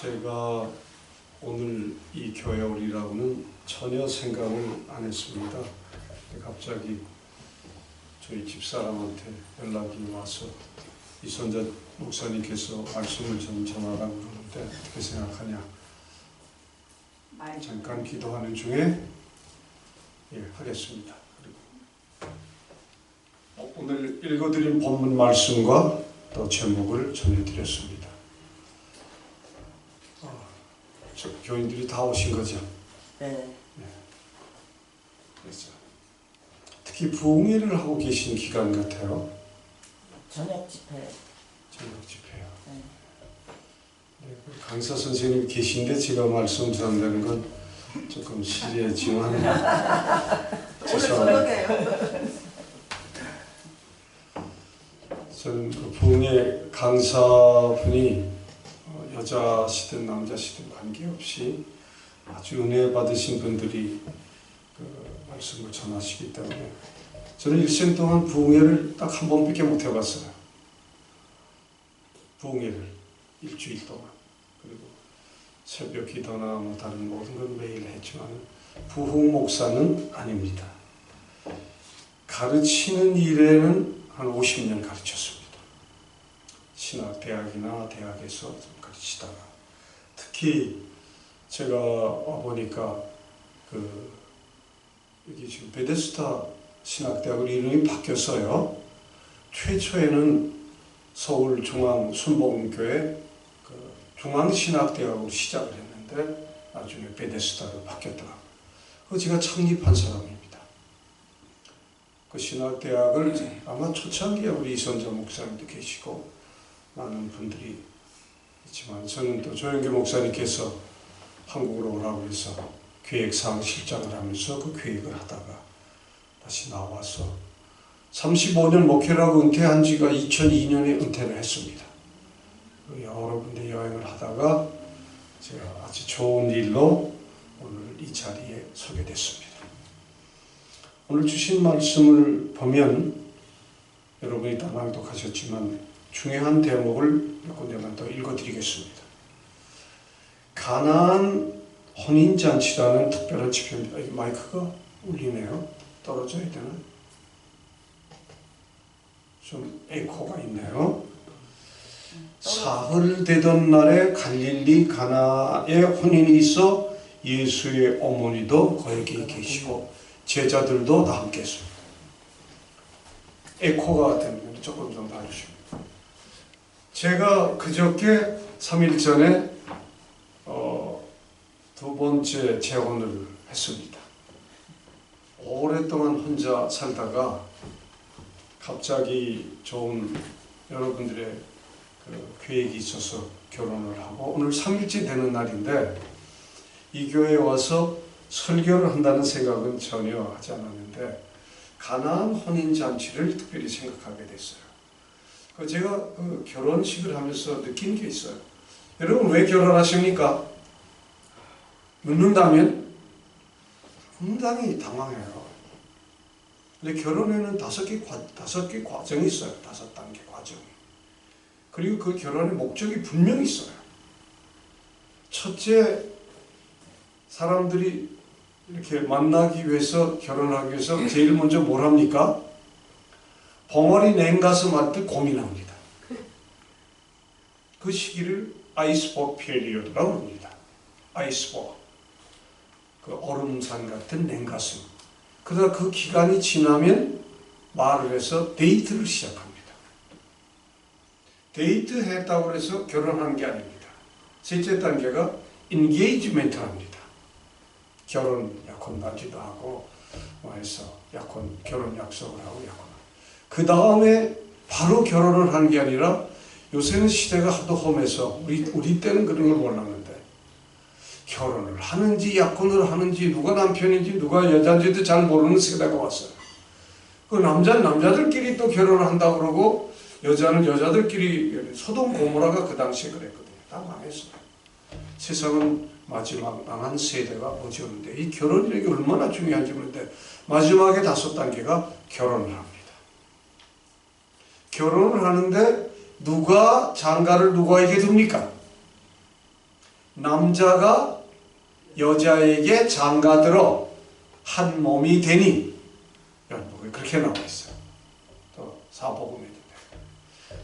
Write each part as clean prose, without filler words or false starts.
제가 오늘 이 교회 오리라고는 전혀 생각을 안 했습니다. 갑자기 저희 집사람한테 연락이 와서 이선자 목사님께서 말씀을 좀 전하라고 그러는데 어떻게 생각하냐. 잠깐 기도하는 중에 하겠습니다. 그리고 오늘 읽어드린 본문 말씀과 또 제목을 전해드렸습니다. 교인들이 다 오신 거죠? 네. 그래서 특히 부흥회를 하고 계신 기간 같아요. 저녁 집회. 저녁 집회요. 네, 강사 선생님 계신데 제가 말씀 전한다는 건 조금 실례지만 죄송합니다. 저는 그 부흥회 강사분이 여자시든 남자시든 관계없이 아주 은혜 받으신 분들이 그 말씀을 전하시기 때문에 저는 일생 동안 부흥회를 딱 한 번밖에 못 해봤어요. 부흥회를 일주일 동안. 그리고 새벽 기도나 뭐 다른 모든 건 매일 했지만 부흥 목사는 아닙니다. 가르치는 일에는 한 50년 가르쳤습니다. 신학대학이나 대학에서 좀 가르치다가 특히 제가 와보니까 여기 지금 베데스다 신학대학으로 이름이 바뀌었어요. 최초에는 서울 중앙순복음교회 중앙신학대학으로 시작을 했는데 나중에 베데스다로 바뀌었더라고요. 그거 제가 창립한 사람입니다. 그 신학대학을 아마 초창기에 우리 이선자 목사님도 계시고 많은 분들이 있지만 저는 또 조영규 목사님께서 한국으로 오라고 해서 기획사항 실장을 하면서 그 계획을 하다가 다시 나와서 35년 목회라고 은퇴한 지가 2002년에 은퇴를 했습니다. 여러 군데 여행을 하다가 제가 아주 좋은 일로 오늘 이 자리에 서게 됐습니다. 오늘 주신 말씀을 보면 여러분이 다 낭독하셨지만 중요한 대목을 몇 군데만 더 읽어드리겠습니다. 가나안 혼인잔치라는 특별한 집회입니다. 이 마이크가 울리네요. 떨어져야 되나? 좀 에코가 있네요. 사흘 되던 날에 갈릴리 가나에 혼인이 있어 예수의 어머니도 거기 계시고 제자들도 다 함께 했습니다. 에코가 되면 조금 좀 봐주시고. 제가 그저께 3일 전에 두 번째 재혼을 했습니다. 오랫동안 혼자 살다가 갑자기 좋은 여러분들의 그 계획이 있어서 결혼을 하고 오늘 3일째 되는 날인데 이 교회에 와서 설교를 한다는 생각은 전혀 하지 않았는데 가나안 혼인잔치를 특별히 생각하게 됐어요. 제가 그 결혼식을 하면서 느낀 게 있어요. 여러분 왜 결혼하십니까? 묻는다면 상당히 당황해요. 근데 결혼에는 다섯 개 과정이 있어요. 5단계 과정이. 그리고 그 결혼의 목적이 분명히 있어요. 첫째, 사람들이 이렇게 만나기 위해서 결혼하기 위해서 제일 먼저 뭘 합니까? 벙어리 냉가슴 할때 고민합니다. 그 시기를 아이스버그 피리어드라고 합니다. 아이스버그. 그 얼음산 같은 냉가슴. 그러다 그 기간이 지나면 말을 해서 데이트를 시작합니다. 데이트 했다고 해서 결혼한 게 아닙니다. 셋째 단계가 인게이지멘트랍니다. 결혼 약혼 반지도 하고 해서 결혼 약속을 하고 약혼. 그 다음에 바로 결혼을 하는 게 아니라 요새는 시대가 하도 험해서 우리 때는 그런 걸 몰랐는데 결혼을 하는지 약혼을 하는지 누가 남편인지 누가 여자인지도 잘 모르는 세대가 왔어요. 그 남자는 남자들끼리 또 결혼을 한다고 그러고 여자는 여자들끼리 소돔 고모라가 그 당시에 그랬거든요. 다 망했어요. 세상은 마지막 망한 세대가 오지 오는데 이 결혼이라는 게 얼마나 중요한지 모르는데 마지막에 5단계가 결혼을 합니다. 결혼을 하는데 누가 장가를 누구에게 둡니까? 남자가 여자에게 장가들어 한 몸이 되니, 그렇게 나와 있어요. 또 사복음에도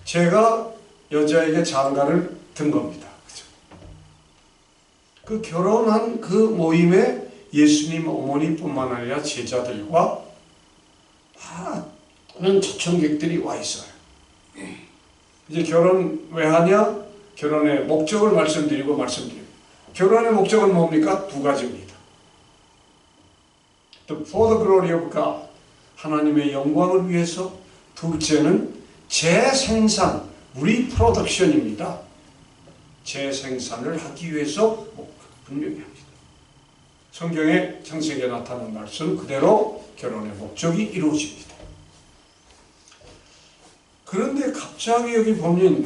제가 여자에게 장가를 든 겁니다. 그죠? 그 결혼한 그 모임에 예수님 어머니뿐만 아니라 제자들과 많은 초청객들이 와 있어요. 이제 결혼 왜 하냐? 결혼의 목적을 말씀드리고 결혼의 목적은 뭡니까? 두 가지입니다. For the glory of God, 하나님의 영광을 위해서. 둘째는 재생산, 리프로덕션입니다. 재생산을 하기 위해서 분명히 합니다. 성경의 창세기에 나타난 말씀 그대로 결혼의 목적이 이루어집니다. 그런데 갑자기 여기 보면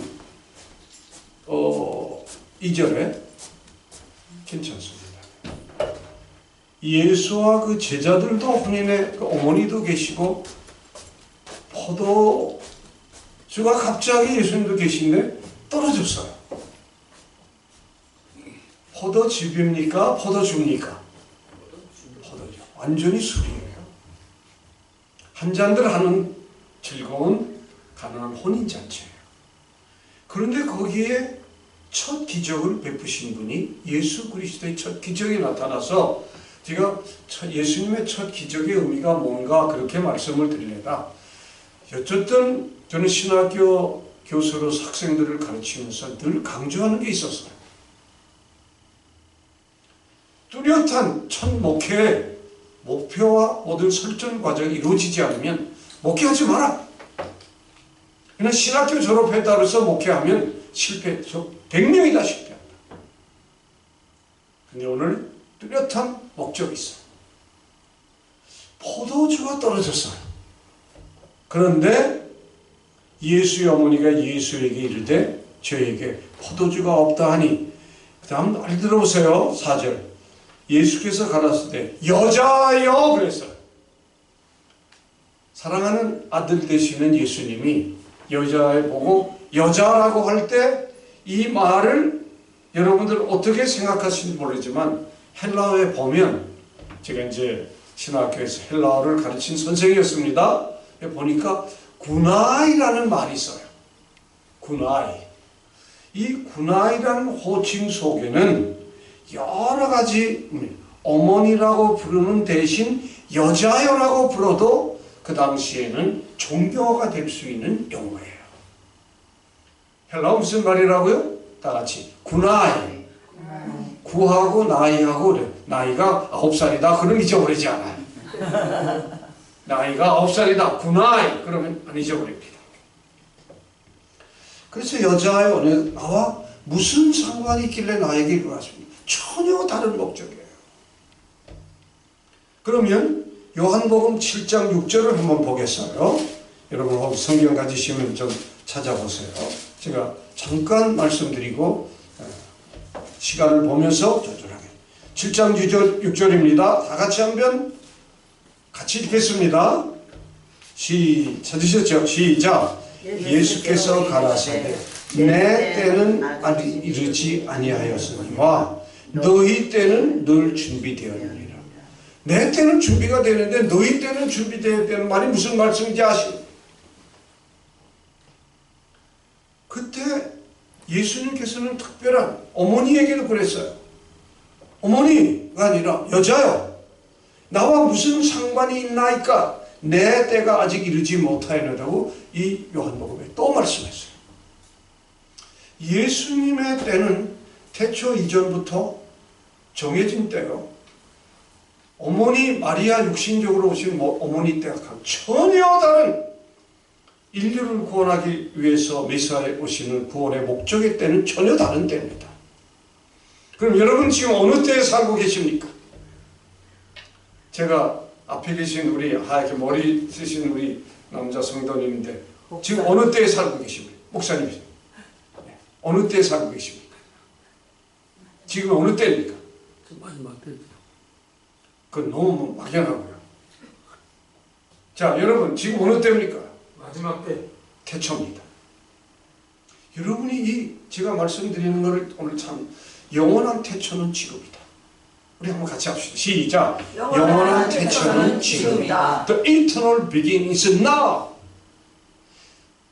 2절에 괜찮습니다. 예수와 그 제자들도 혼인의 그 어머니도 계시고 포도주가 갑자기 예수님도 계신데 떨어졌어요. 포도즙입니까? 포도주입니까? 포도주. 완전히 술이에요. 한 잔들 하는 즐거운 가난한 혼인잔치예요. 그런데 거기에 첫 기적을 베푸신 분이 예수 그리스도의 첫 기적이 나타나서 제가 예수님의 첫 기적의 의미가 뭔가 그렇게 말씀을 드리려다 어쨌든 저는 신학교 교수로 학생들을 가르치면서 늘 강조하는 게 있었어요. 뚜렷한 첫 목회의 목표와 모든 설정 과정이 이루어지지 않으면 목회하지 마라. 그냥 신학교 졸업했다고 해서 목회하면 실패, 100명이 다 실패한다. 근데 오늘 뚜렷한 목적이 있어요. 포도주가 떨어졌어요. 그런데 예수의 어머니가 예수에게 이르되 저에게 포도주가 없다 하니, 그 다음 말 들어보세요. 4절. 예수께서 가라사대 여자여 그랬어요. 사랑하는 아들 되시는 예수님이 여자에 보고 여자라고 할 때 이 말을 여러분들 어떻게 생각하시는지 모르지만 헬라어에 보면, 제가 이제 신학교에서 헬라어를 가르친 선생이었습니다. 보니까 구나이라는 말이 있어요. 구나이. 이 구나이라는 호칭 속에는 여러 가지 어머니라고 부르는 대신 여자여라고 불러도 그 당시에는 존경어가 될 수 있는 용어예요. 헬라어 무슨 말이라고요? 다 같이 구나이. 구하고 나이하고 그래. 나이가 9살이다 그럼 잊어버리지 않아요. 나이가 9살이다 구나이 그러면 안 잊어버립니다. 그래서 여자여 나와 무슨 상관이 있길래 나에게 이리 왔습니까? 전혀 다른 목적이에요. 그러면 요한복음 7장 6절을 한번 보겠어요. 여러분 성경 가지시면 좀 찾아보세요. 제가 잠깐 말씀드리고 시간을 보면서 조절하게. 7장 6절입니다. 다 같이 한번 같이 읽겠습니다. 찾으셨죠? 시작. 예수께서 가라사대 내 때는 아직 이르지 아니하였으니와 너희 때는 늘 준비되었느니라. 내 때는 준비가 되는데 너희 때는 준비되었다는 말이 무슨 말씀인지 아십니까? 그때 예수님께서는 특별한 어머니에게도 그랬어요. 어머니가 아니라 여자요, 나와 무슨 상관이 있나이까? 내 때가 아직 이르지 못하였다고 이 요한복음에 또 말씀했어요. 예수님의 때는 태초 이전부터 정해진 때요. 어머니 마리아 육신적으로 오신 어머니 때와 전혀 다른, 인류를 구원하기 위해서 메시아에 오시는 구원의 목적의 때는 전혀 다른 때입니다. 그럼 여러분 지금 어느 때에 살고 계십니까? 제가 앞에 계신 우리 하얗게 머리 쓰신 우리 남자 성도님인데 지금 어느 때에 살고 계십니까? 목사님 어느 때에 살고 계십니까? 지금 어느 때입니까? 마지막 때. 그건 너무 막연하고요. 자, 여러분 지금 어느 때입니까? 마지막 때. 태초입니다. 여러분이 제가 말씀드리는 것을 오늘 참 영원한 태초는 지금이다. 우리 한번 같이 합시다. 시작. 영원한 태초는 지금이다. The eternal beginning is now.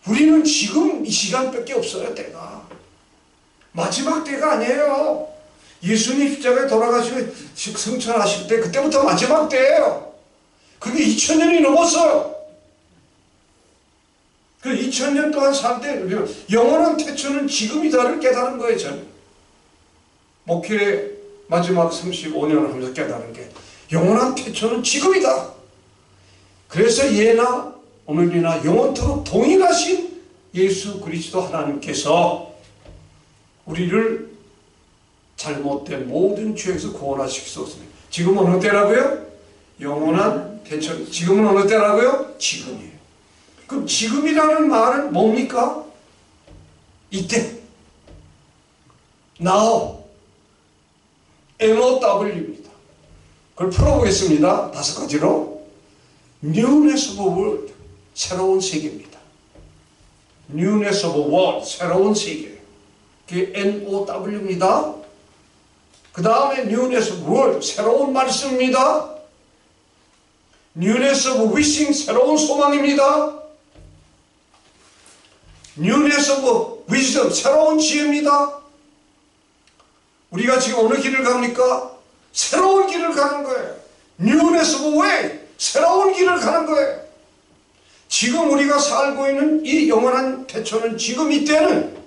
우리는 지금 이 시간밖에 없어요. 때가 마지막 때가 아니에요. 예수님 십자가에 돌아가시고 승천하실 때 그때부터 마지막 때예요. 그게 2000년이 넘었어요. 그 2000년 동안 살 때 영원한 태초는 지금이다를 깨달은 거예요. 저는 목회의 마지막 35년을 하면서 깨달은 게 영원한 태초는 지금이다. 그래서 예나 오늘이나 영원토록 동일하신 예수 그리스도 하나님께서 우리를 잘못된 모든 죄에서 구원하실 수 없습니다. 지금은 어느 때라고요? 영원한 태초. 지금은 어느 때라고요? 지금이에요. 그럼 지금이라는 말은 뭡니까? 이때. Now. NOW입니다. 그걸 풀어보겠습니다. 5가지로. Newness of world. 새로운 세계입니다. Newness of world. 새로운 세계. 그게 NOW입니다. 그 다음에 Newness of world. 새로운 말씀입니다. Newness of wishing. 새로운 소망입니다. Newness of wisdom. 새로운 지혜입니다. 우리가 지금 어느 길을 갑니까? 새로운 길을 가는 거예요. Newness of way. 새로운 길을 가는 거예요. 지금 우리가 살고 있는 이 영원한 태초는 지금 이때는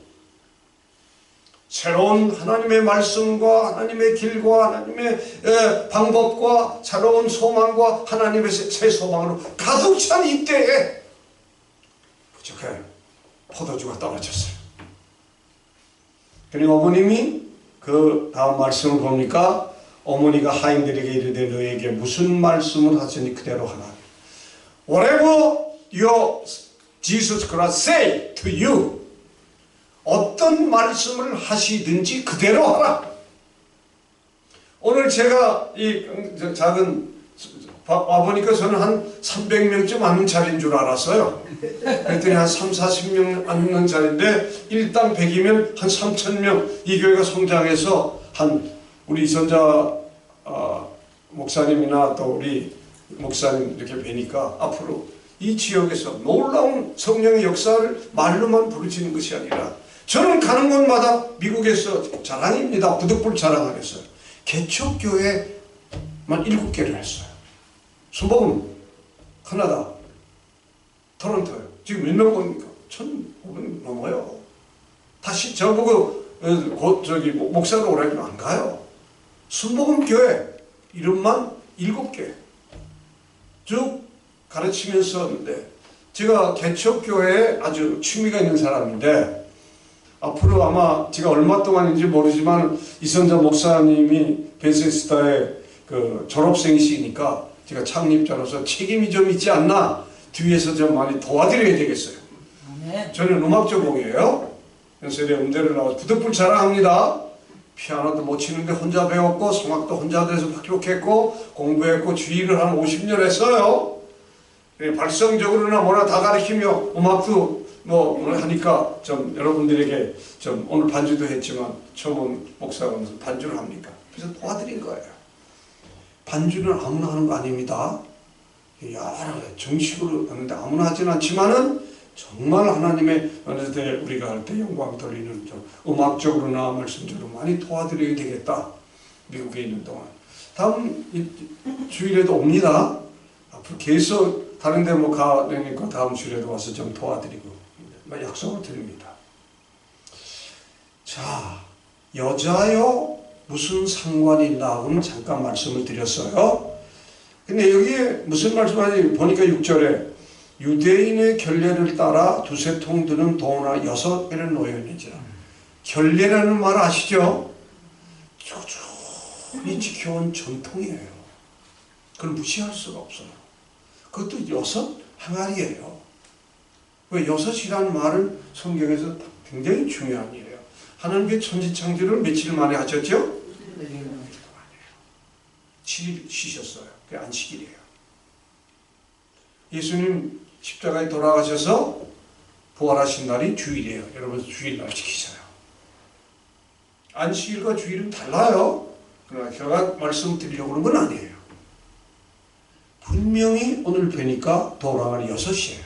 새로운 하나님의 말씀과 하나님의 길과 하나님의 방법과 새로운 소망과 하나님의 새 소망으로 가득 찬 이때에 부족해 포도주가 떨어졌어요. 그리고 어머님이 그 다음 말씀을 보니까 어머니가 하인들에게 이르되 너에게 무슨 말씀을 하시니 그대로 하라. Whatever your Jesus Christ say to you, 어떤 말씀을 하시든지 그대로 하라. 오늘 제가 이 작은 와보니까 저는 한 300명쯤 앉는 자리인 줄 알았어요. 그랬더니 한 3, 40명 앉는 자리인데 일당 100이면 한 3,000명 이 교회가 성장해서 한 우리 이선자 목사님이나 또 우리 목사님 이렇게 뵈니까 앞으로 이 지역에서 놀라운 성령의 역사를 말로만 부르짖는 것이 아니라 저는 가는 곳마다 미국에서 자랑입니다. 부득불 자랑하겠어요. 개척교회만 7개를 했어요. 순복음 캐나다 토론토요. 지금 몇 명 봅니까? 1,500명 넘어요. 다시 저보고 저기 목사로 오라면 안 가요. 순복음 교회 이름만 7개 쭉 가르치면서 했는데 제가 개척교회에 아주 취미가 있는 사람인데 앞으로 아마 제가 얼마 동안인지 모르지만 이선자 목사님이 베세스다의 그 졸업생이시니까 제가 창립자로서 책임이 좀 있지 않나 뒤에서 좀 많이 도와드려야 되겠어요. 저는 음악 전공이에요. 연세대 음대를 나와서 부득불 자랑합니다. 피아노도 못 치는데 혼자 배웠고 성악도 혼자 돼서 기록했고 공부했고 주의를 한 50년 했어요. 발성적으로나 뭐나 다 가르치며 음악도 뭐 하니까 좀 여러분들에게 좀 오늘 반주도 했지만 처음 목사가 무슨 반주를 합니까? 그래서 도와드린 거예요. 반주는 아무나 하는 거 아닙니다. 여러 정식으로 하는데 아무나 하진 않지만은 정말 하나님의 어느 때 우리가 할 때 영광 돌리는 좀 음악적으로나 말씀적으로 많이 도와드려야 되겠다. 미국에 있는 동안. 다음 주일에도 옵니다. 앞으로 계속 다른 데 뭐 가니까 다음 주일에도 와서 좀 도와드리고 약속을 드립니다. 자, 여자요 무슨 상관이 있나 하고는 잠깐 말씀을 드렸어요. 근데 여기에 무슨 말씀하지 보니까 6절에 유대인의 결례를 따라 두세 통 드는 도나 6개를 놓여 있는지라. 결례라는 말 아시죠? 꾸준히 지켜온 전통이에요. 그걸 무시할 수가 없어요. 그것도 6 항아리예요. 왜 6이라는 말은 성경에서 굉장히 중요한 일이에요. 하나님의 천지창조를 며칠 만에 하셨죠? 7일 쉬셨어요. 그게 안식일이에요. 예수님 십자가에 돌아가셔서 부활하신 날이 주일이에요. 여러분 주일날 지키셔요. 안식일과 주일은 달라요. 그러나 제가 말씀드리려고 그런 건 아니에요. 분명히 오늘 뵈니까 돌아가는 6시에요.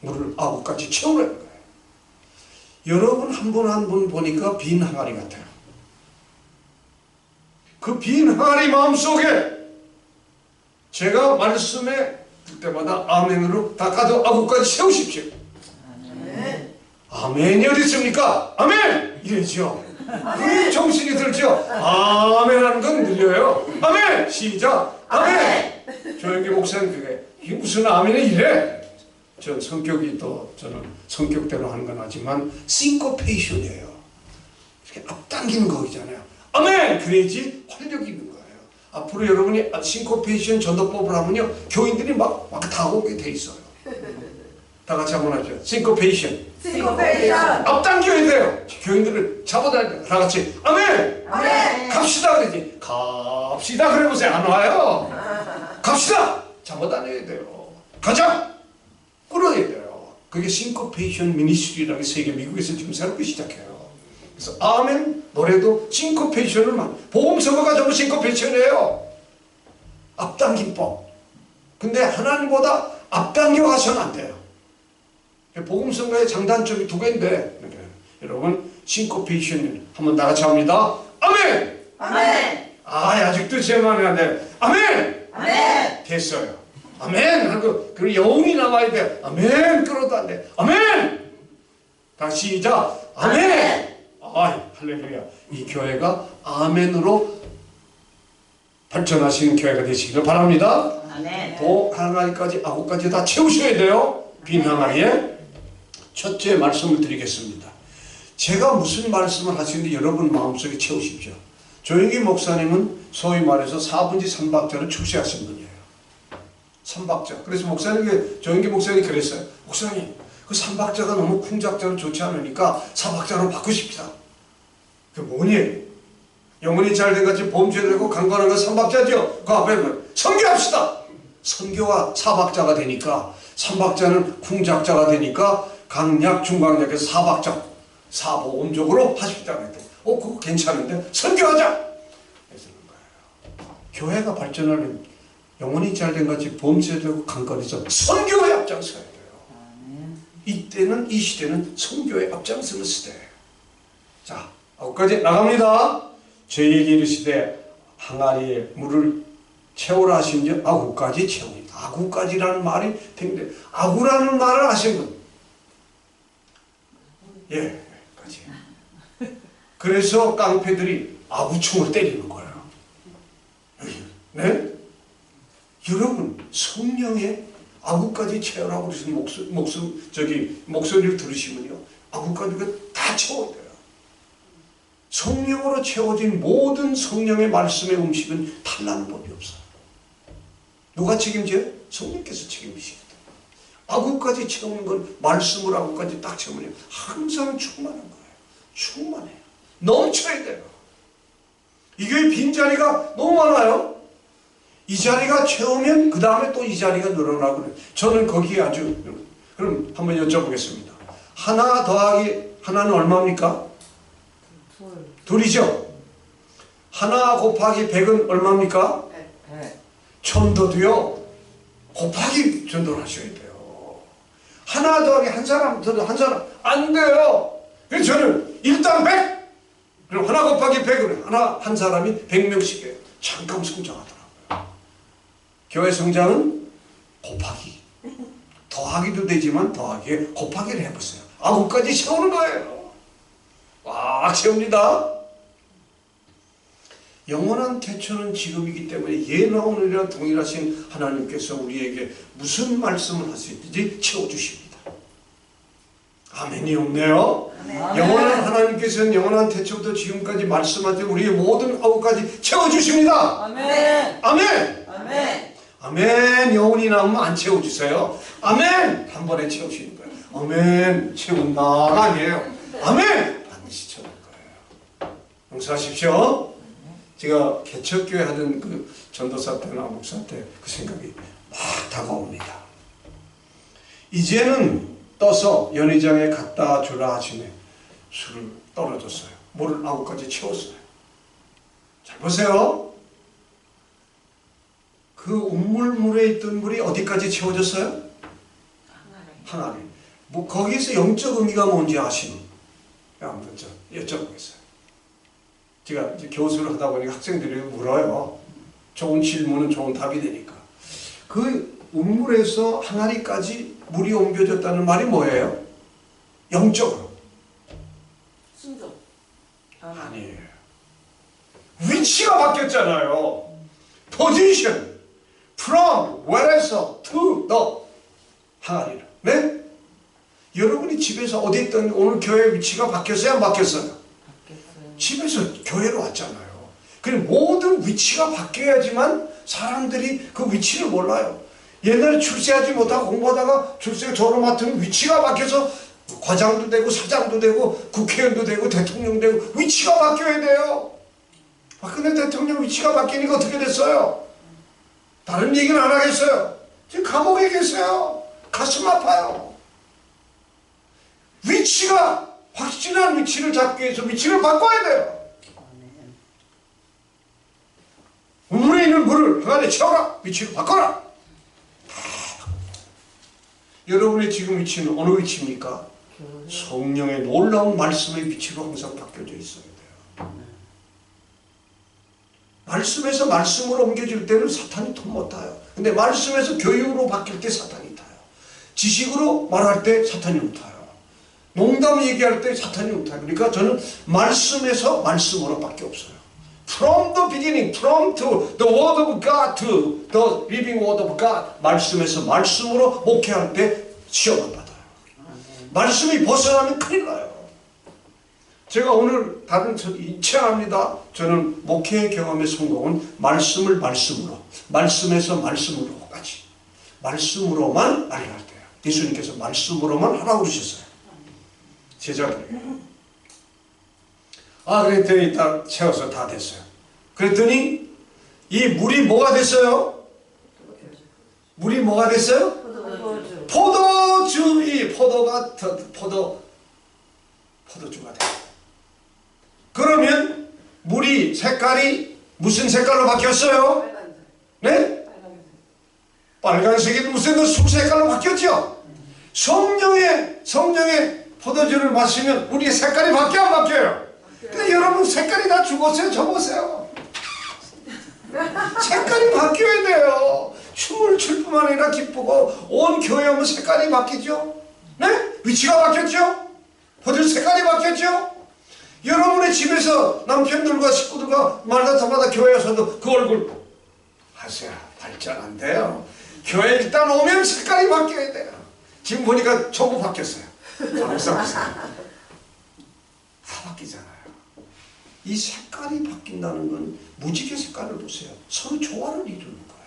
물을 9가지 채우라는 거예요. 여러분 한 분 한 분 보니까 빈 항아리 같아요. 그 빈 항아리 마음속에 제가 말씀에 들 때마다 아멘으로 닦아도 9가지 채우십시오. 아멘이 어디 있습니까? 아멘! 이래죠. 정신이 들죠. 아멘 하는 건 느려요. 아멘! 시작! 아멘! 조영기 목사님 그게 이게 무슨 아멘이 이래? 전 성격이 또 저는 성격대로 하는 건 하지만 싱코페이션이에요. 이렇게 앞당기는 거잖아요. 아멘! 그래야지 활력이 있는 거예요. 앞으로 여러분이 싱코페이션 전도법을 하면요 교인들이 막 다 오게 돼 있어요. 다 같이 한번 하죠. 싱코페이션. 앞당겨야 돼요. 교인들을 잡아다녀야 돼요. 다 같이 아멘! 아멘! 갑시다 그러지. 갑시다 그래 보세요. 안 와요. 갑시다. 잡아다녀야 돼요. 가자. 끌어야 돼요. 그게 싱코페이션 미니스트리라는 세계 미국에서 지금 새롭게 시작해요. 그래서 아멘 노래도 싱코페이션을 복음서가가 전부 싱코페이션이에요. 앞당김법. 근데 하나님보다 앞당겨 가서는 안 돼요. 복음성가의 장단점이 2개인데 여러분 싱코페이션 한번 다 같이 합니다. 아멘! 아멘! 아직도 제 마음에 안 돼요. 아멘! 아멘! 됐어요. 아멘! 하고 그리고 영혼이 남아야 돼요. 아멘! 끌어도 안 돼. 아멘! 다시 시작. 아멘! 할렐루야. 이 교회가 아멘으로 발전하시는 교회가 되시기를 바랍니다. 아멘! 항아리까지 9가지 다 채우셔야 돼요. 빈 항아리에. 첫째 말씀을 드리겠습니다. 제가 무슨 말씀을 하시는지 여러분 마음속에 채우십시오. 조영기 목사님은 소위 말해서 4분지 3박자를 출시하신 분이에요. 3박자. 그래서 조영기 목사님이 그랬어요. 목사님, 그 3박자가 너무 쿵작자로 좋지 않으니까 4박자로 바꾸십시다. 그게 뭐니? 영혼이 잘된 같이 범죄되고 강건한 건 3박자죠. 그 앞에 선교합시다. 선교가 4박자가 되니까 3박자는 쿵작자가 되니까 강약, 중강약에서 4박자, 사보음적으로 하십시다. 그거 괜찮은데 선교하자. 그래서 거예요. 교회가 발전하는 영혼이 잘된 같이 범죄되고 강건해서 선교에 앞장서야 돼요. 이때는 이 시대는 선교에 앞장서는 시대예요. 자, 9가지 나갑니다. 저희에게 이르시되 항아리에 물을 채우라 하시니 9가지 채웁니다. 9가지라는 말이 되는데 9라는 말을 아신 분? 예, 까지. 그래서 깡패들이 아구총을 때리는 거예요. 네? 여러분 성령의 9가지 채우라고 그러신 목소리를 들으시면요 9가지가 다 채워야 돼요. 성령으로 채워진 모든 성령의 말씀의 음식은 탈나는 법이 없어요. 누가 책임져요? 성령께서 책임지시거든요. 9가지 채우는 건 말씀으로 9가지 딱 채우면 항상 충만한 거예요. 충만해요. 넘쳐야 돼요. 이 교회 빈자리가 너무 많아요. 이 자리가 채우면 그 다음에 또 이 자리가 늘어나고 그래요. 저는 거기에 아주 그럼 한번 여쭤보겠습니다. 하나 더하기 하나는 얼마입니까? 둘이죠. 하나 곱하기 100은 얼마입니까? 1000도도요. 곱하기 전도를 하셔야 돼요. 하나 더하기 한 사람 안 돼요. 그래서 저는 일당 100. 그럼 하나 곱하기 100은 한 사람이 100명씩이에요. 잠깐 성장하더라고요. 교회 성장은 곱하기. 더하기도 되지만 더하기에 곱하기를 해보세요. 9가지 채우는 거예요. 꽉 채웁니다. 영원한 태초는 지금이기 때문에 예나 오늘이나 동일하신 하나님께서 우리에게 무슨 말씀을 하시든지 채워주십니다. 아멘이 없네요. 아멘. 영원한 하나님께서는 영원한 태초부터 지금까지 말씀하신 우리의 모든 9가지 채워주십니다. 아멘. 아멘. 아멘. 아멘. 영혼이 남으면 안 채워주세요. 아멘. 한 번에 채우시는 거예요. 아멘. 채운다가 아니에요. 아멘. 반드시 채울 거예요. 용서하십시오. 제가 개척교회 하던 그 전도사 때나 목사 때 그 생각이 막 다가옵니다. 이제는 떠서 연회장에 갖다 주라 하시네. 술을 떨어졌어요. 물을 9가지 채웠어요. 잘 보세요. 그 우물물에 있던 물이 어디까지 채워졌어요? 항아리. 뭐 거기서 영적 의미가 뭔지 아시는? 아무튼 저 여쭤보겠어요. 제가 이제 교수를 하다 보니까 학생들이 물어요. 좋은 질문은 좋은 답이 되니까. 그 우물에서 항아리까지 물이 옮겨졌다는 말이 뭐예요? 영적으로. 순종. 아니에요. 위치가 바뀌었잖아요. position. from where에서 to the 항아리를. 네? 여러분이 집에서 어디 있든 오늘 교회 위치가 바뀌었어요? 안 바뀌었어요? 바뀌었어요. 집에서 교회로 왔잖아요. 그럼 모든 위치가 바뀌어야지만 사람들이 그 위치를 몰라요. 옛날에 출세하지 못하고 공부하다가 출세 저로 맡으면 위치가 바뀌어서 과장도 되고 사장도 되고 국회의원도 되고 대통령 되고 위치가 바뀌어야 돼요. 박근혜 대통령 위치가 바뀌니까 어떻게 됐어요? 다른 얘기는 안 하겠어요. 지금 감옥에 계세요. 가슴 아파요. 위치가 확실한 위치를 잡기 위해서 위치를 바꿔야 돼요. 우물에 있는 물을 항아리에 채워라. 위치를 바꿔라. 여러분의 지금 위치는 어느 위치입니까? 성령의 놀라운 말씀의 위치로 항상 바뀌어져 있어야 돼요. 말씀에서 말씀으로 옮겨질 때는 사탄이 돈 못 타요. 근데 말씀에서 교육으로 바뀔 때 사탄이 타요. 지식으로 말할 때 사탄이 못 타요. 농담 얘기할 때 사탄이 못 타요. 그러니까 저는 말씀에서 말씀으로 밖에 없어요. From the beginning, from to the word of God to the living word of God. 말씀에서 말씀으로 목회할 때 시험을 받아요. 말씀이 벗어나면 큰일 나요. 제가 오늘 다른 인체합니다. 저는 목회의 경험의 성공은 말씀을 말씀으로, 말씀에서 말씀으로까지, 말씀으로만 말을 할 때요. 예수님께서 말씀으로만 하라고 그러셨어요. 제자들이에요. 그랬더니 딱 채워서 다 됐어요. 그랬더니 이 물이 뭐가 됐어요? 물이 뭐가 됐어요? 포도주. 이 포도가 포도주가 돼요. 그러면 물이 색깔이 무슨 색깔로 바뀌었어요? 네? 빨간색이 무슨 술 색깔로 바뀌었죠? 성령의 포도주를 마시면 우리의 색깔이 바뀌어 안 바뀌어요? 근데 여러분 색깔이 다 죽었어요. 저 보세요. 색깔이 바뀌어야 돼요. 춤을 출 뿐만 아니라 기쁘고 온 교회 오면 색깔이 바뀌죠? 네? 위치가 바뀌었죠? 포도주 색깔이 바뀌었죠? 여러분의 집에서 남편들과 식구들과 말다타마다 교회 와서도 그 얼굴 하세요. 발전 안 돼요. 교회 일단 오면 색깔이 바뀌어야 돼요. 지금 보니까 전부 바뀌었어요. 다 바뀌잖아요. 이 색깔이 바뀐다는 건 무지개 색깔을 보세요. 서로 조화를 이루는 거예요.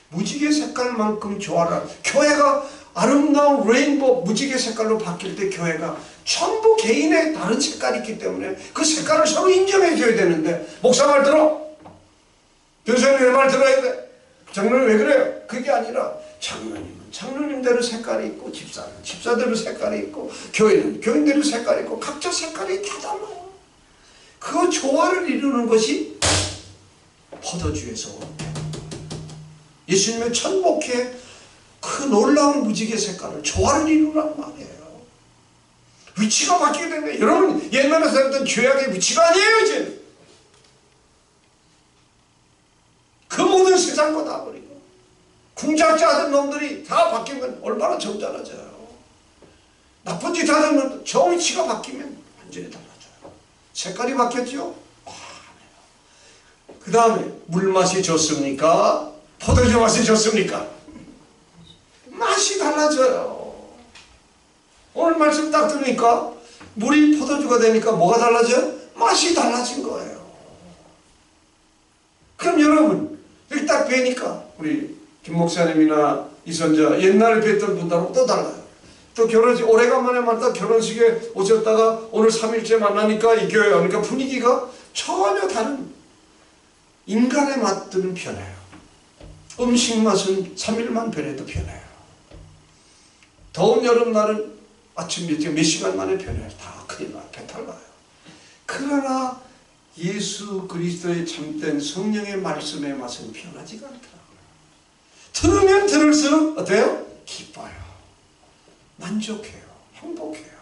무지개 색깔만큼 조화를, 교회가 아름다운 레인보우 무지개 색깔로 바뀔 때 교회가 전부 개인의 다른 색깔이 있기 때문에 그 색깔을 서로 인정해 줘야 되는데, 목사 말 들어, 교수님 내 말 들어야 돼, 장로님 왜 그래요? 그게 아니라 장로님은 장로님대로 색깔이 있고, 집사는 집사대로 색깔이 있고, 교회는 교인대로 색깔이 있고, 각자 색깔이 다 달라요. 그 조화를 이루는 것이 포도주에서 오는 거예요. 예수님의 첫 목회에 그 놀라운 무지개 색깔을 조화를 이루란 말이에요. 위치가 바뀌게 되면, 여러분 옛날에 살던 죄악의 위치가 아니에요. 이제 그 모든 세상과 다 버리고 궁작자 하던 놈들이 다 바뀌면 얼마나 점잖아져요. 나쁜 짓 하던 놈들 저 위치가 바뀌면 완전히 달라져요. 색깔이 바뀌었죠. 그 다음에 물맛이 좋습니까? 포도주 맛이 좋습니까? 맛이 달라져요. 오늘 말씀 딱 들으니까 물이 포도주가 되니까 뭐가 달라져요? 맛이 달라진 거예요. 그럼 여러분 여기 딱 뵈니까 우리 김 목사님이나 이선자 옛날에 뵀던 분들하고 또 달라요. 또 결혼식 오래간만에 만나 결혼식에 오셨다가 오늘 3일째 만나니까 이 교회 오니까 분위기가 전혀 다른, 인간의 맛들은 변해요. 음식 맛은 3일만 변해도 변해요. 더운 여름날은 아침 일찍 몇 시간 만에 변해요. 다 큰일 나요. 배탈 나요. 그러나 예수 그리스도의 참된 성령의 말씀의 맛은 변하지가 않더라고요. 들으면 들을수록 어때요? 기뻐요. 만족해요. 행복해요.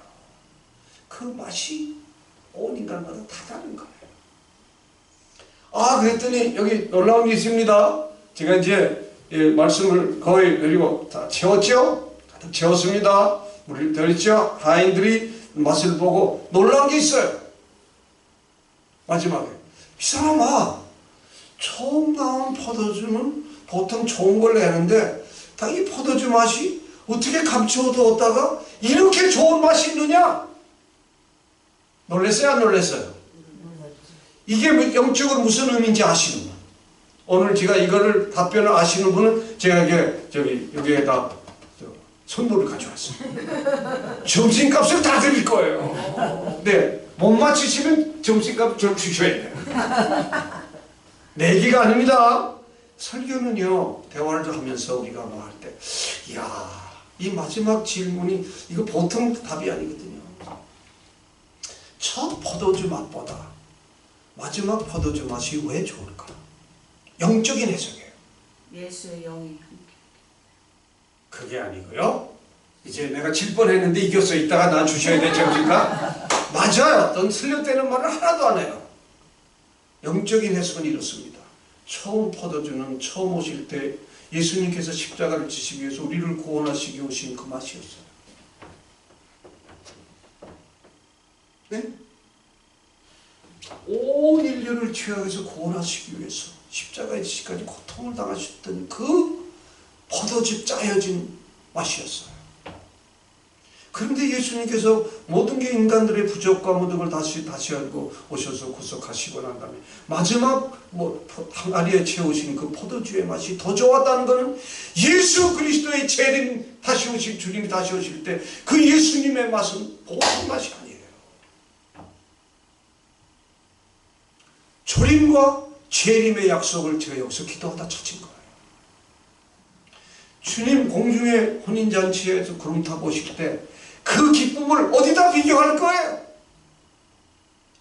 그 맛이 온 인간마다 다 다른 거예요. 아, 그랬더니 여기 놀라운 게 있습니다. 제가 이제 말씀을 거의 그리고 다 채웠죠? 가득 채웠습니다. 물을 들었죠? 하인들이 맛을 보고 놀라운 게 있어요. 마지막에 이 사람아, 처음 나온 포도주는 보통 좋은 걸 내는데 다 이 포도주 맛이 어떻게 감춰두었다가 이렇게 좋은 맛이 있느냐? 놀랬어요? 안 놀랬어요? 이게 영적으로 무슨 의미인지 아시는 분? 오늘 제가 이거를 답변을 아시는 분은 제가 이게 여기에다 선물을 가져왔어요. 점심값을 다 드릴 거예요. 네, 못 맞히시면 점심값 좀 주셔야 돼요. 내기가 아닙니다. 설교는요, 대화를 하면서 우리가 뭐 할 때, 이야, 이 마지막 질문이 이거 보통 답이 아니거든요. 첫 포도주 맛보다 마지막 포도주 맛이 왜 좋을까? 영적인 해석이에요. 예수의 영이 함께. 그게 아니고요. 이제 내가 7번 했는데 이겼어. 이따가 난 주셔야 되지 않습니까? 맞아요. 넌 틀렸다는 말을 하나도 안 해요. 영적인 해석은 이렇습니다. 처음 포도주는 처음 오실 때 예수님께서 십자가를 지시기 위해서 우리를 구원하시기 오신 그 맛이었어요. 네? 온 인류를 죄악에서 구원하시기 위해서 십자가의 지시까지 고통을 당하셨던 그 포도즙 짜여진 맛이었어요. 그런데 예수님께서 모든 게 인간들의 부족과 모든 걸 다시 알고 오셔서 구속하시고 난 다음에 마지막 항아리에 채우신 그 포도주의 맛이 더 좋았다는 것은 예수 그리스도의 재림 다시 오실 주님이 다시 오실 때 그 예수님의 맛은 보통 맛이 아니에요. 조림과 재림의 약속을 제가 여기서 기도하다 찾은 거예요. 주님 공중의 혼인잔치에서 구름 타고 오실 때 그 기쁨을 어디다 비교할 거예요?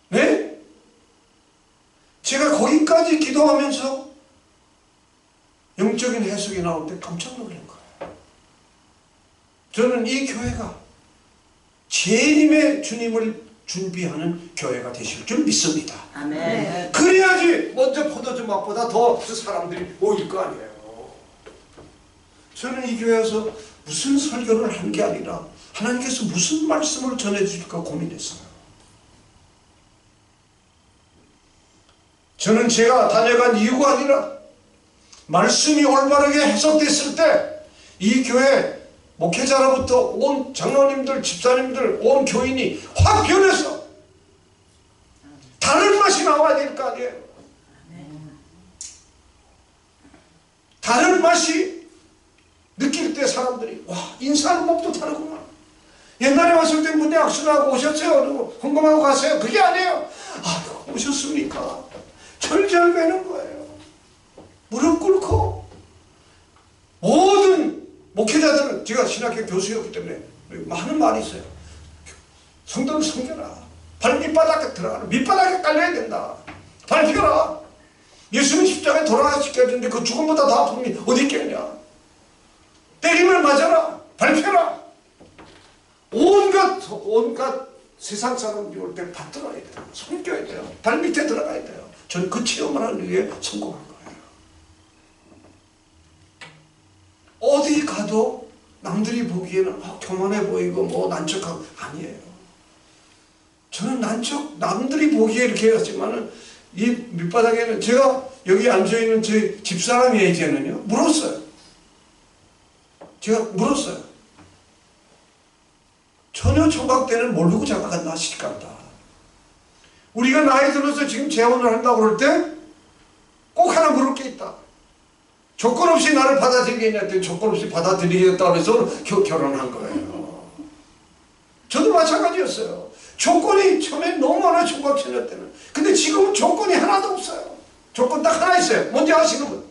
네? 제가 거기까지 기도하면서 영적인 해석이 나올 때 깜짝 놀란 거예요. 저는 이 교회가 재림의 주님을 준비하는 교회가 되실 줄 믿습니다. 아멘. 그래야지 먼저 포도주 맛보다 더 사람들이 모일 거 아니에요. 저는 이 교회에서 무슨 설교를 한 게 아니라 하나님께서 무슨 말씀을 전해주실까 고민했어요. 저는 제가 다녀간 이유가 아니라 말씀이 올바르게 해석됐을 때 이 교회 목회자로부터 온 장로님들, 집사님들, 온 교인이 확 변해서 다른 맛이 나와야 될 거 아니에요. 다른 맛이 느낄 때 사람들이 와, 인사하는 법도 다르구나. 옛날에 왔을 때 문에 악수하고 오셨어요. 그리고 헌금하고 가세요. 그게 아니에요. 아, 오셨습니까? 절절 매는 거예요. 무릎 꿇고 모든 목회자들은, 제가 신학교 교수였기 때문에 많은 말이 있어요. 성도를 섬겨라. 발 밑바닥에 들어가라. 밑바닥에 깔려야 된다. 밟혀라. 예수님 십자가에 돌아가시켰는데 그 죽음보다 더 아픔이 어디 있겠냐. 때림을 맞아라. 밟혀라. 온갖 세상 사람들이 올 때 받들어야 돼요. 섬겨야 돼요. 발 밑에 들어가야 돼요. 저는 그 체험을 하기 위해 성공한 거예요. 어디 가도 남들이 보기에는 교만해 보이고 뭐 난척하고 아니에요. 저는 남들이 보기에 이렇게 했지만은 이 밑바닥에는 제가 여기 앉아있는 제 집사람이 이제는요 물었어요. 제가 물었어요. 전혀 총각 때는 모르고 장가갔나 싶다. 우리가 나이 들어서 지금 재혼을 한다고 그럴 때 꼭 하나 물을 게 있다. 조건 없이 나를 받아들이겠냐 했더니 조건 없이 받아들이겠다고 해서 결혼한 거예요. 저도 마찬가지였어요. 조건이 처음에 너무 많아요. 총각 처녀 때는. 근데 지금은 조건이 하나도 없어요. 조건 딱 하나 있어요. 뭔지 아시는 분?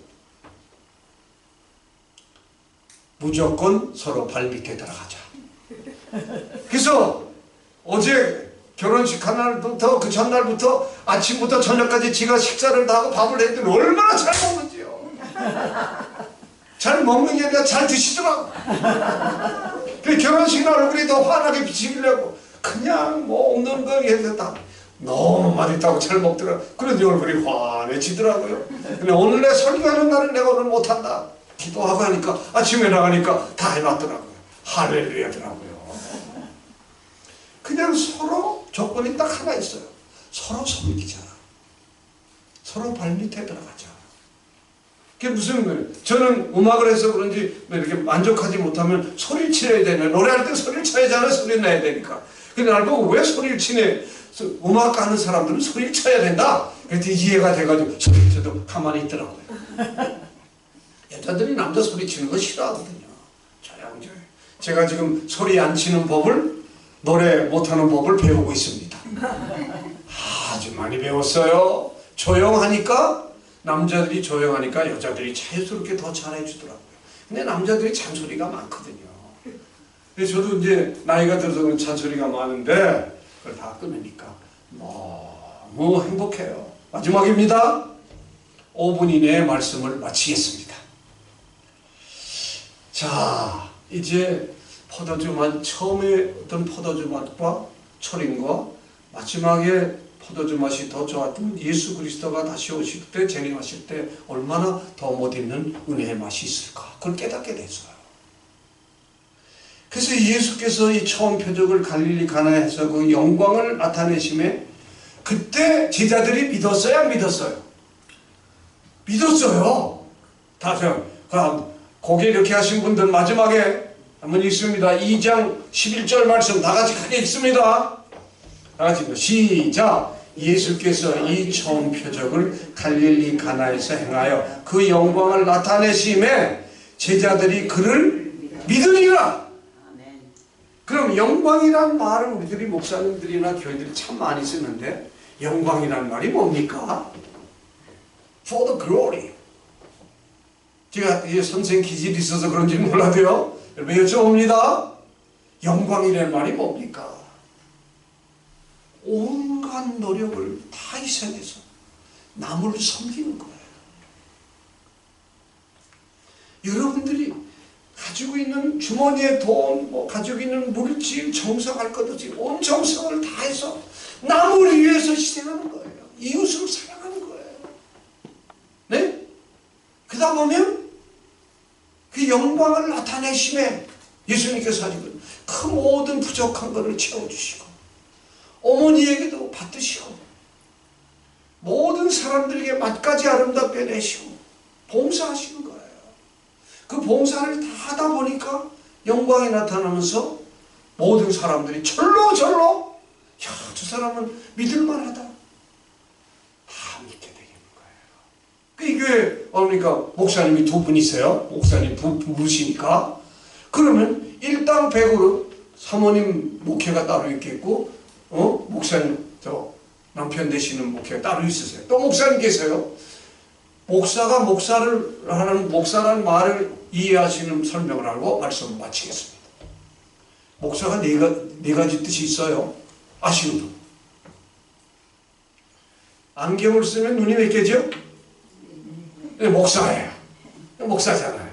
무조건 서로 발 밑에 들어가자. 그래서 어제 결혼식 한 날부터 그 전날부터 아침부터 저녁까지 지가 식사를 다 하고 밥을 해도 얼마나 잘 먹는지요. 잘 먹는 게 아니라 잘 드시더라고. 그 결혼식 날 얼굴이 더 환하게 비치려고 그냥 뭐 없는 거 해서 다 너무 맛있다고 잘 먹더라고. 그런데 얼굴이 환해지더라고요. 근데 오늘 내 설교하는 날은 내가 오늘 못한다. 기도하고 하니까 아침에 나가니까 다 해놨더라고요. 할렐루야더라고요. 그냥 서로 조건이 딱 하나 있어요. 서로 섬기잖아. 서로 발밑에 들어가자. 그게 무슨 말이에요? 저는 음악을 해서 그런지 이렇게 만족하지 못하면 소리를 치러야 되네. 노래할 때 소리를 쳐야 하잖아요. 소리를 내야 되니까. 근데 날 보고 왜 소리를 치네? 음악 하는 사람들은 소리를 쳐야 된다. 그랬더니 이해가 돼가지고 소리를 쳐도 가만히 있더라고요. 여자들이 남자 소리 치는 거 싫어하거든요. 조용조용. 제가 지금 소리 안 치는 법을, 노래 못하는 법을 배우고 있습니다. 아주 많이 배웠어요. 조용하니까, 남자들이 조용하니까 여자들이 자연스럽게 더 잘해주더라고요. 근데 남자들이 잔소리가 많거든요. 근데 저도 이제 나이가 들어서 잔소리가 많은데 그걸 다 끊으니까 너무 행복해요. 마지막입니다. 5분 이내에 말씀을 마치겠습니다. 자, 이제 포도주맛, 처음에 어떤 포도주 맛과 초림과 마지막에 포도주 맛이 더 좋았던 예수 그리스도가 다시 오실 때, 재림하실 때 얼마나 더 못있는 은혜의 맛이 있을까, 그걸 깨닫게 됐어요. 그래서 예수께서 이 처음 표적을 갈릴리 가나에서 그 영광을 나타내심에 그때 제자들이 믿었어요, 안 믿었어요? 믿었어요. 다들 고개 이렇게 하신 분들 마지막에 한번 읽습니다. 2장 11절 말씀 다 같이 크게 읽습니다. 다 같이 시작. 예수께서 이 처음 표적을 갈릴리 가나에서 행하여 그 영광을 나타내심에 제자들이 그를 믿으리라. 그럼 영광이란 말을 우리들이 목사님들이나 교회들이 참 많이 쓰는데 영광이란 말이 뭡니까? For the glory. 제가 선생 기질이 있어서 그런지 몰라도요. 여러분 여쭤봅니다. 영광이라는 말이 뭡니까? 온갖 노력을 다 희생해서 남을 섬기는 거예요. 여러분들이 가지고 있는 주머니에 돈, 가지고 있는 물질, 정성할 것 없이 온 정성을 다해서 남을 위해서 희생하는 거예요. 이웃을 사랑하는 거예요. 네? 그러다 보면 그 영광을 나타내심에 예수님께서 하시거든요. 그 모든 부족한 것을 채워주시고 어머니에게도 받으시고 모든 사람들에게 맛까지 아름답게 내시고 봉사하시는 거예요. 그 봉사를 다 하다 보니까 영광이 나타나면서 모든 사람들이 절로 야, 저 사람은 믿을만하다. 다 믿게 되는 거예요. 그 이 교회 그러니까 목사님이 두 분이세요. 목사님 부부시니까 그러면 일당 100으로 사모님 목회가 따로 있겠고 목사님 남편 되시는 목회가 따로 있으세요. 또 목사님 계세요. 목사가 목사를 하는 목사라는 말을 이해하시는 설명을 하고 말씀을 마치겠습니다. 목사가 네 가지 뜻이 있어요. 아시는 분. 안경을 쓰면 눈이 몇 개죠? 네, 목사예요. 목사잖아요.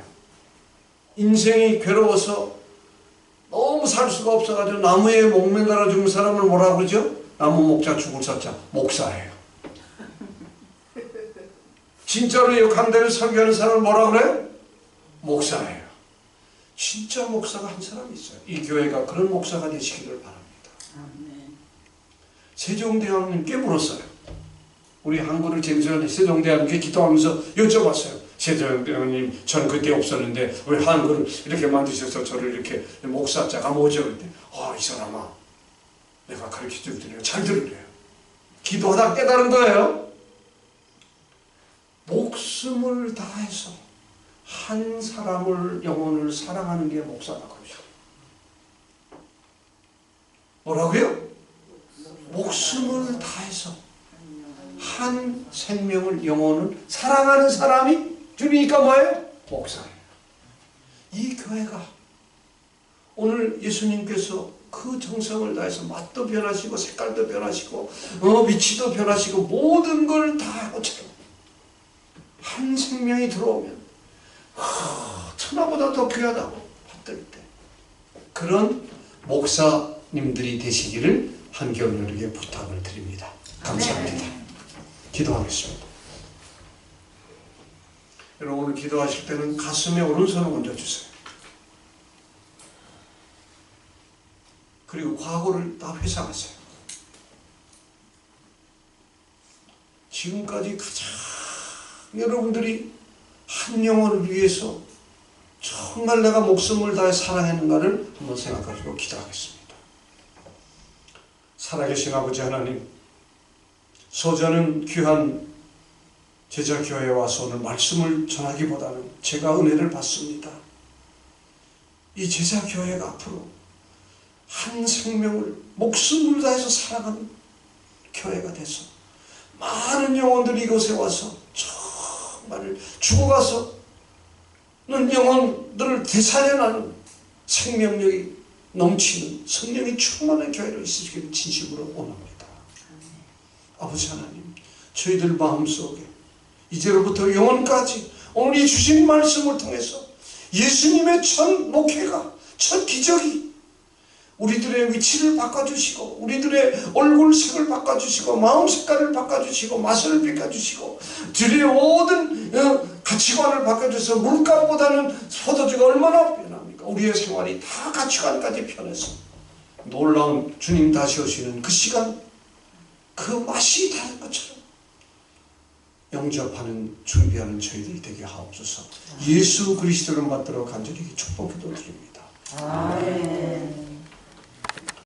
인생이 괴로워서 너무 살 수가 없어가지고 나무에 목매달아 죽는 사람을 뭐라고 그러죠? 나무 목자 죽을 사자 목사예요. 진짜로 역한대로 설교하는 사람을 뭐라고 그래요? 목사예요. 진짜 목사가 한 사람이 있어요. 이 교회가 그런 목사가 되시기를 바랍니다. 세종대왕님께 물었어요. 우리 한글을 제대로 세종대왕님께 기도하면서 여쭤봤어요. 세종대왕님, 전 그때 없었는데 왜 한글을 이렇게 만드셔서 저를 이렇게 목사자가 뭐죠? 그랬더니 이 사람아, 내가 가르쳐줄 테니까 잘 들으래요. 기도하다 깨달은 거예요. 목숨을 다해서 한 사람을, 영혼을 사랑하는 게 목사다 그러죠. 뭐라고요? 목숨을 다해서 한 생명을, 영혼을 사랑하는 사람이 주니까 뭐예요? 목사예요. 이 교회가 오늘 예수님께서 그 정성을 다해서 맛도 변하시고 색깔도 변하시고 위치도 변하시고 모든 걸 다 하고처럼 한 생명이 들어오면 천하보다 더 귀하다고 받들 때 그런 목사님들이 되시기를 한겨울 여러분에게 부탁을 드립니다. 감사합니다. 기도하겠습니다. 여러분 오늘 기도하실 때는 가슴에 오른손을 얹어주세요. 그리고 과거를 다 회상하세요. 지금까지 가장 여러분들이 한 영혼을 위해서 정말 내가 목숨을 다해 사랑했는가를 한번 생각하시고 기도하겠습니다. 살아계신 아버지 하나님, 소저는 귀한 제자교회에 와서 오늘 말씀을 전하기보다는 제가 은혜를 받습니다. 이 제자교회가 앞으로 한 생명을 목숨을 다해서 사랑하는 교회가 돼서 많은 영혼들이 이곳에 와서 정말 죽어가서는 영혼들을 되살려나는 생명력이 넘치는 성령이 충만한 교회로 있으시기를 진심으로 원합니다. 아버지 하나님, 저희들 마음속에 이제로부터 영원까지 오늘 이 주신 말씀을 통해서 예수님의 첫 목회가, 첫 기적이 우리들의 위치를 바꿔주시고 우리들의 얼굴색을 바꿔주시고 마음 색깔을 바꿔주시고 맛을 바꿔주시고 들의 모든 가치관을 바꿔줘서 물감보다는 포도주가 얼마나 변합니까? 우리의 생활이 다 가치관까지 변해서 놀라운 주님 다시 오시는 그 시간, 그 맛이 다른 것처럼 영접하는 준비하는 저희들이 되게 하옵소서. 예수 그리스도를 받들어 간절히 축복 기도드립니다. 아멘.